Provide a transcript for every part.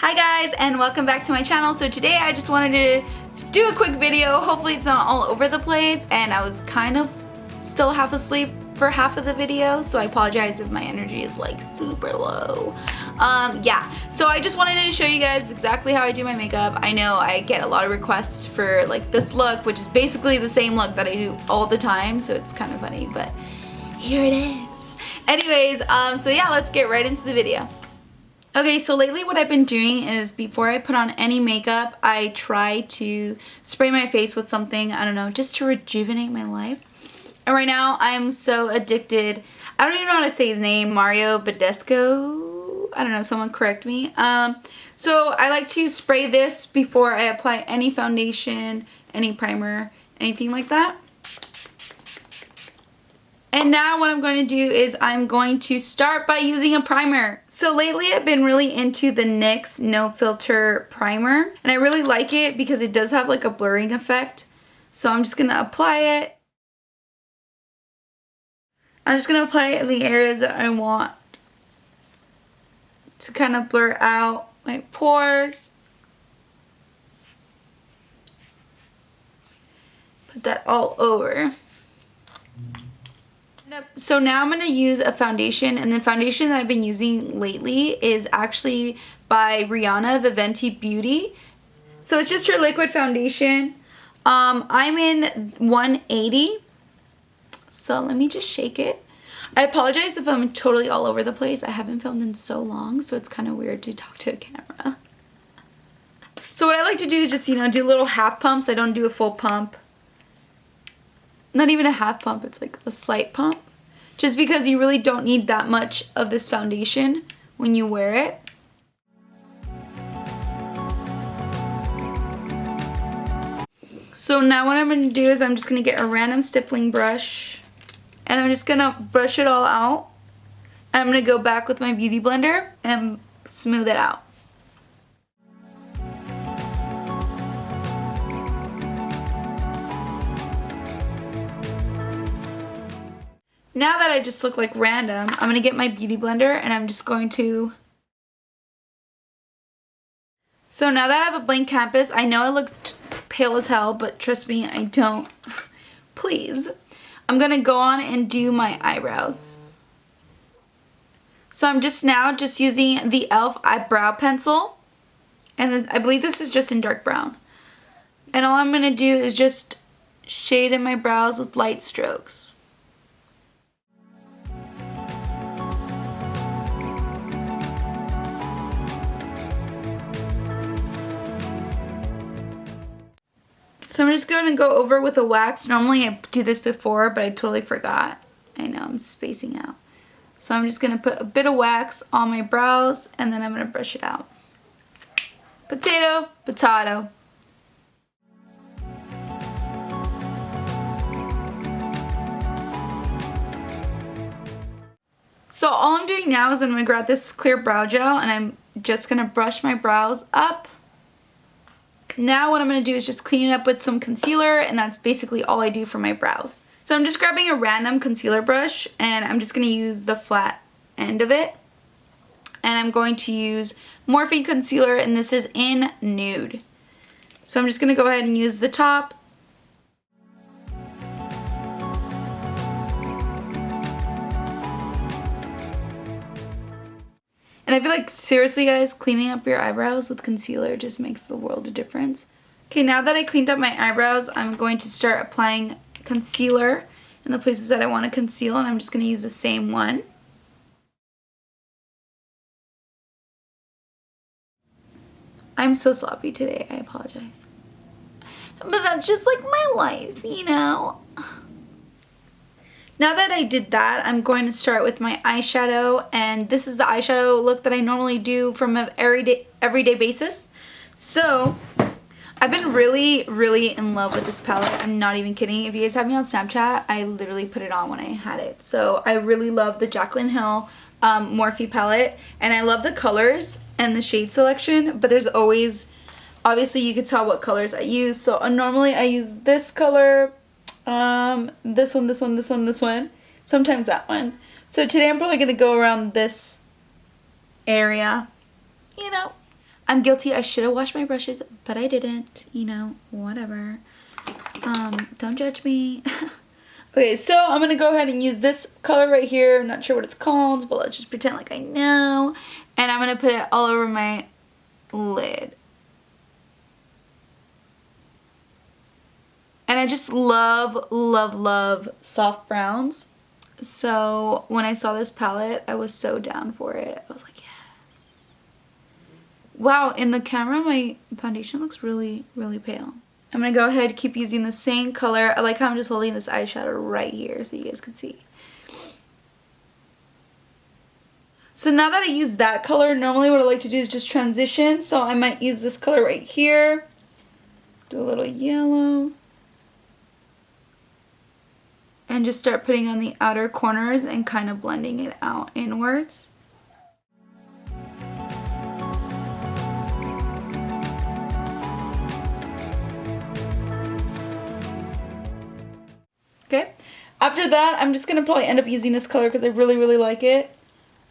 Hi guys, and welcome back to my channel. So today I just wanted to do a quick video. Hopefully it's not all over the place, and I was kind of still half asleep for half of the video, so I apologize if my energy is like super low. Yeah, so I just wanted to show you guys exactly how I do my makeup. I know I get a lot of requests for like this look, which is basically the same look that I do all the time, so it's kind of funny, but here it is. Anyways, so yeah, let's get right into the video. Okay, so lately what I've been doing is before I put on any makeup, I try to spray my face with something, I don't know, just to rejuvenate my life. And right now I'm so addicted. I don't even know how to say his name, Mario Badescu. I don't know, someone correct me. So I like to spray this before I apply any foundation, any primer, anything like that. And now what I'm going to do is I'm going to start by using a primer. So lately I've been really into the NYX No Filter primer. And I really like it because it does have like a blurring effect. So I'm just going to apply it. I'm just going to apply it in the areas that I want to kind of blur out my pores. Put that all over. So now I'm going to use a foundation, and the foundation that I've been using lately is actually by Rihanna, the Venti Beauty. So it's just her liquid foundation. I'm in 180. So let me just shake it. I apologize if I'm totally all over the place. I haven't filmed in so long, so it's kind of weird to talk to a camera. So what I like to do is just, you know, do little half pumps. I don't do a full pump. Not even a half pump, it's like a slight pump. Just because you really don't need that much of this foundation when you wear it. So now what I'm going to do is I'm just going to get a random stippling brush. And I'm just going to brush it all out. And I'm going to go back with my beauty blender and smooth it out. Now that I just look like random, I'm going to get my beauty blender and I'm just going to... So now that I have a blank canvas, I know I look pale as hell, but trust me, I don't. Please. I'm going to go on and do my eyebrows. So I'm just using the e.l.f. eyebrow pencil. And I believe this is just in dark brown. And all I'm going to do is just shade in my brows with light strokes. So I'm just going to go over with a wax. Normally I do this before, but I totally forgot. I know, I'm spacing out. So I'm just going to put a bit of wax on my brows, and then I'm going to brush it out. Potato, potato. So all I'm doing now is I'm going to grab this clear brow gel, and I'm just going to brush my brows up. Now what I'm going to do is just clean it up with some concealer, and that's basically all I do for my brows. So I'm just grabbing a random concealer brush, and I'm just going to use the flat end of it. And I'm going to use Morphe concealer, and this is in Nude. So I'm just going to go ahead and use the top. And I feel like, seriously guys, cleaning up your eyebrows with concealer just makes the world of difference. Okay, now that I cleaned up my eyebrows, I'm going to start applying concealer in the places that I want to conceal, and I'm just going to use the same one. I'm so sloppy today, I apologize. But that's just like my life, you know? Now that I did that, I'm going to start with my eyeshadow, and this is the eyeshadow look that I normally do from an everyday basis. So I've been really in love with this palette. I'm not even kidding. If you guys have me on Snapchat, I literally put it on when I had it. So I really love the Jaclyn Hill Morphe palette, and I love the colors and the shade selection, but there's always, obviously you can tell what colors I use. So normally I use this color, this one, sometimes that one. So today I'm probably going to go around this area, you know. I'm guilty. I should have washed my brushes, but I didn't. You know, whatever. Don't judge me. Okay, so I'm going to go ahead and use this color right here. I'm not sure what it's called, but let's just pretend like I know. And I'm going to put it all over my lid. And I just love, love, love soft browns. So when I saw this palette, I was so down for it. I was like, yes. Wow, in the camera, my foundation looks really, really pale. I'm going to go ahead and keep using the same color. I like how I'm just holding this eyeshadow right here so you guys can see. So now that I use that color, normally what I like to do is just transition. So I might use this color right here. Do a little yellow. And just start putting on the outer corners and kind of blending it out inwards. Okay, after that I'm just gonna probably end up using this color because I really, really like it.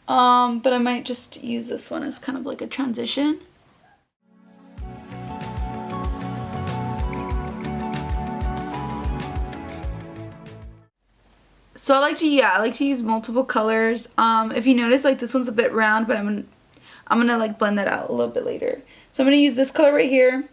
But I might just use this one as kind of like a transition. So I like to use multiple colors. If you notice, like this one's a bit round, but I'm gonna like blend that out a little bit later. So I'm gonna use this color right here.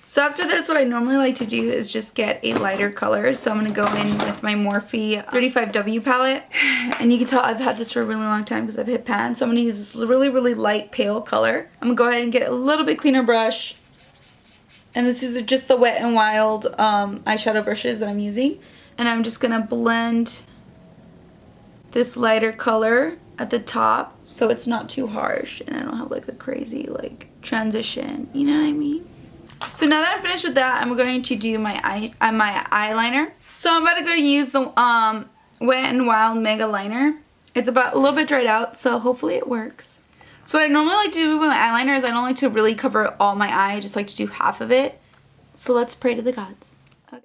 So after this, what I normally like to do is just get a lighter color. So I'm going to go in with my Morphe 35W palette. And you can tell I've had this for a really long time because I've hit pan. So I'm going to use this really, really light pale color. I'm going to go ahead and get a little bit cleaner brush. And this is just the Wet n Wild eyeshadow brushes that I'm using. And I'm just going to blend this lighter color at the top so it's not too harsh. And I don't have like a crazy like transition. You know what I mean? So now that I'm finished with that, I'm going to do my eyeliner. So I'm about to go use the Wet n Wild Mega Liner. It's about a little bit dried out, so hopefully it works. So what I normally like to do with my eyeliner is I don't like to really cover all my eye. I just like to do half of it. So let's pray to the gods. Okay.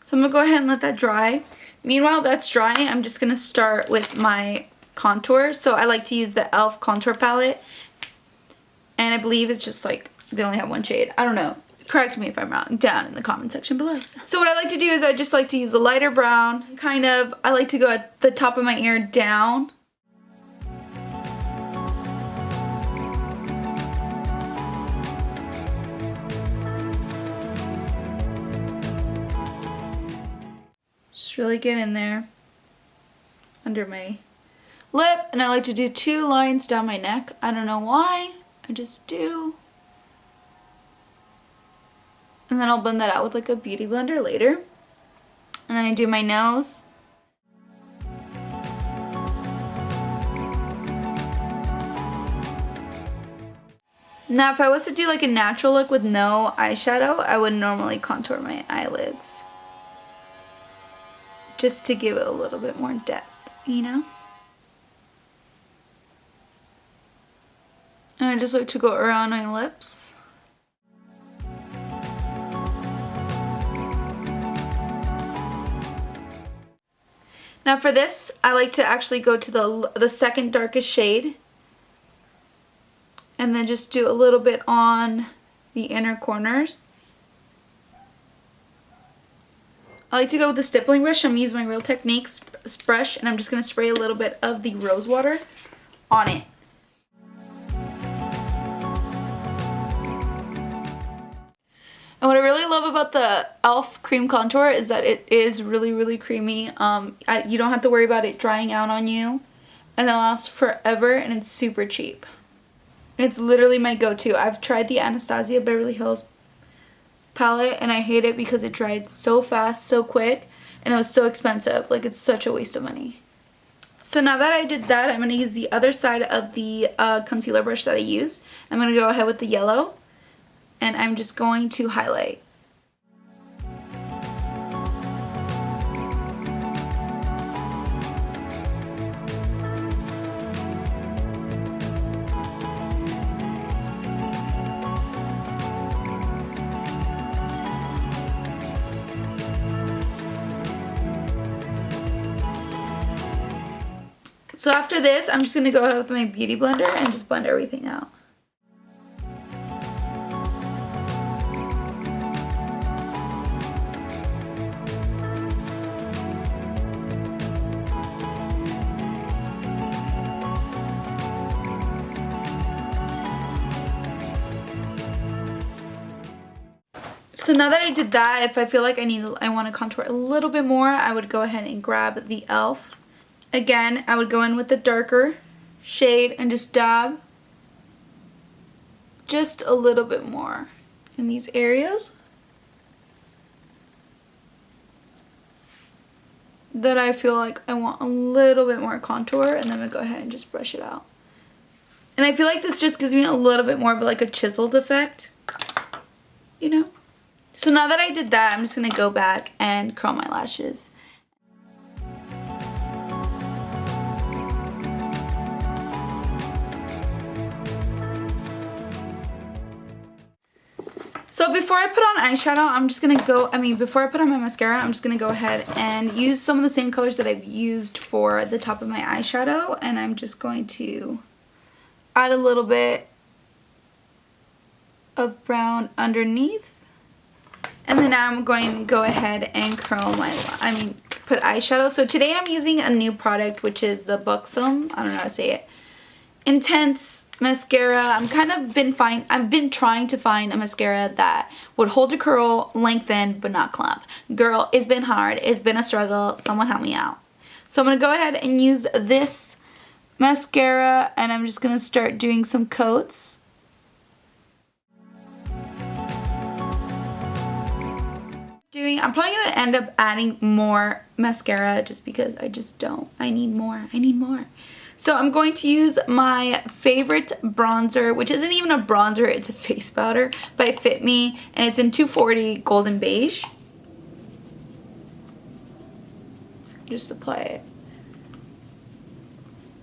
So I'm going to go ahead and let that dry. Meanwhile that's drying, I'm just going to start with my contour. So I like to use the e.l.f. contour palette. And I believe it's just like, they only have one shade. I don't know. Correct me if I'm wrong down in the comment section below. So what I like to do is I just like to use a lighter brown. Kind of, I like to go at the top of my ear down. Just really get in there under my lip, and I like to do 2 lines down my neck. I don't know why, I just do. And then I'll blend that out with like a beauty blender later. And then I do my nose. Now if I was to do like a natural look with no eyeshadow, I would normally contour my eyelids. Just to give it a little bit more depth, you know? And I just like to go around my lips. Now for this, I like to actually go to the second darkest shade. And then just do a little bit on the inner corners. I like to go with the stippling brush. I'm using my Real Techniques brush, and I'm just going to spray a little bit of the rose water on it. And what I really love about the e.l.f. cream contour is that it is really, really creamy. You don't have to worry about it drying out on you. And it lasts forever, and it's super cheap. It's literally my go-to. I've tried the Anastasia Beverly Hills palette and I hate it because it dried so fast, so quick, and it was so expensive. Like, it's such a waste of money. So now that I did that, I'm going to use the other side of the concealer brush that I used. I'm going to go ahead with the yellow and and I'm just going to highlight. So after this, I'm just going to go ahead with my beauty blender and just blend everything out. So now that I did that, if I feel like I want to contour a little bit more, I would go ahead and grab the e.l.f. Again, I would go in with the darker shade and just dab just a little bit more in these areas that I feel like I want a little bit more contour, and then I'm going to go ahead and just brush it out. And I feel like this just gives me a little bit more of like a chiseled effect, you know? So now that I did that, I'm just going to go back and curl my lashes. So before I put on eyeshadow, I'm just going to go, before I put on my mascara, I'm just going to go ahead and use some of the same colors that I've used for the top of my eyeshadow. And I'm just going to add a little bit of brown underneath. And then now I'm going to go ahead and curl put eyeshadow. So today I'm using a new product, which is the Buxom, I don't know how to say it, Intense mascara. I've been trying to find a mascara that would hold a curl, lengthen, but not clump. Girl, it's been hard. It's been a struggle. Someone help me out. So I'm going to go ahead and use this mascara, and I'm just going to start doing some coats. I'm probably going to end up adding more mascara just because I need more. So I'm going to use my favorite bronzer, which isn't even a bronzer, it's a face powder by Fit Me, and it's in 240 Golden Beige. Just apply it.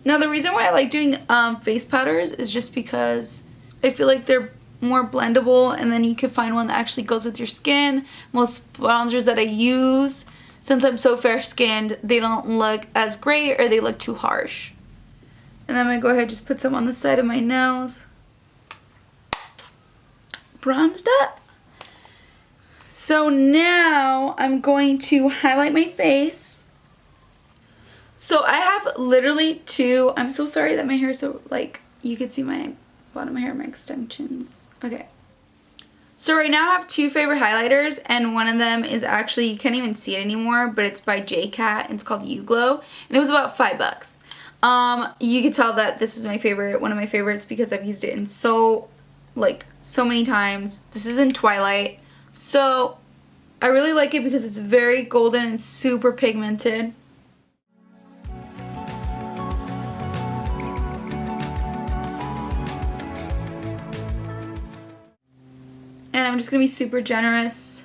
Now the reason why I like doing face powders is just because I feel like they're more blendable, and then you can find one that actually goes with your skin. Most bronzers that I use, since I'm so fair skinned, they don't look as great or they look too harsh. And then I'm going to go ahead and just put some on the side of my nose. Bronzed up. So now I'm going to highlight my face. So I have literally two, I'm so sorry that my hair is so, you can see my bottom of my hair, my extensions. Okay. So right now I have two favorite highlighters, and one of them is actually, you can't even see it anymore, but it's by JCat, and it's called You Glow, and it was about $5. You can tell that this is my favorite, one of my favorites, because I've used it in so many times. This is in Twilight. So I really like it because it's very golden and super pigmented. And I'm just going to be super generous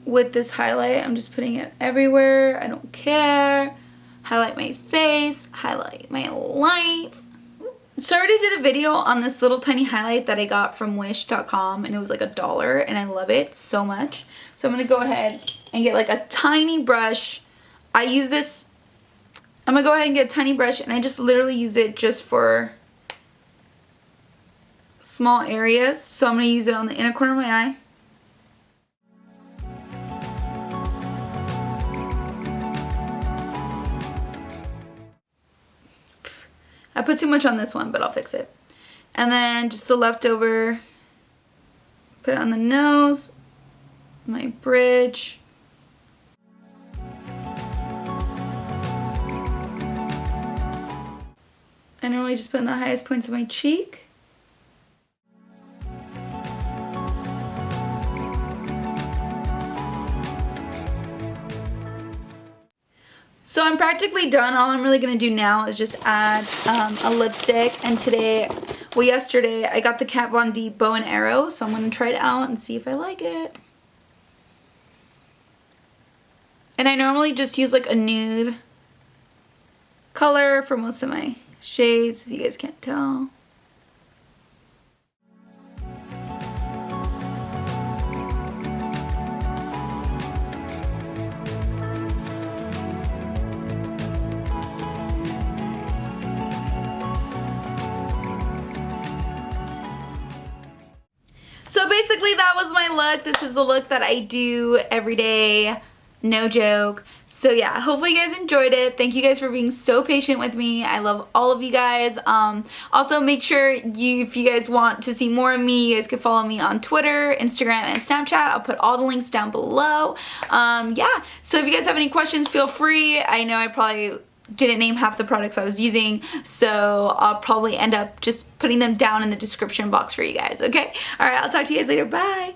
with this highlight. I'm just putting it everywhere. I don't care. Highlight my face. Highlight my life. So I already did a video on this little tiny highlight that I got from wish.com, and it was like $1, and I love it so much. So I'm going to go ahead and get like a tiny brush. I'm going to go ahead and get a tiny brush, and I just literally use it just for small areas. So I'm going to use it on the inner corner of my eye. I put too much on this one, but I'll fix it. And then just the leftover, put it on the nose, my bridge. I normally just put in the highest points of my cheek. So I'm practically done. All I'm really going to do now is just add a lipstick. And today well, yesterday I got the Kat Von D bow and arrow, so I'm going to try it out and see if I like it. And I normally just use like a nude color for most of my shades, if you guys can't tell. So basically that was my look. This is the look that I do every day. No joke. So yeah, hopefully you guys enjoyed it. Thank you guys for being so patient with me. I love all of you guys. Also make sure if you guys want to see more of me, you guys can follow me on Twitter, Instagram, and Snapchat. I'll put all the links down below. Yeah, so if you guys have any questions, feel free. I know I probably didn't name half the products I was using, so I'll probably end up just putting them down in the description box for you guys, okay? Alright, I'll talk to you guys later. Bye!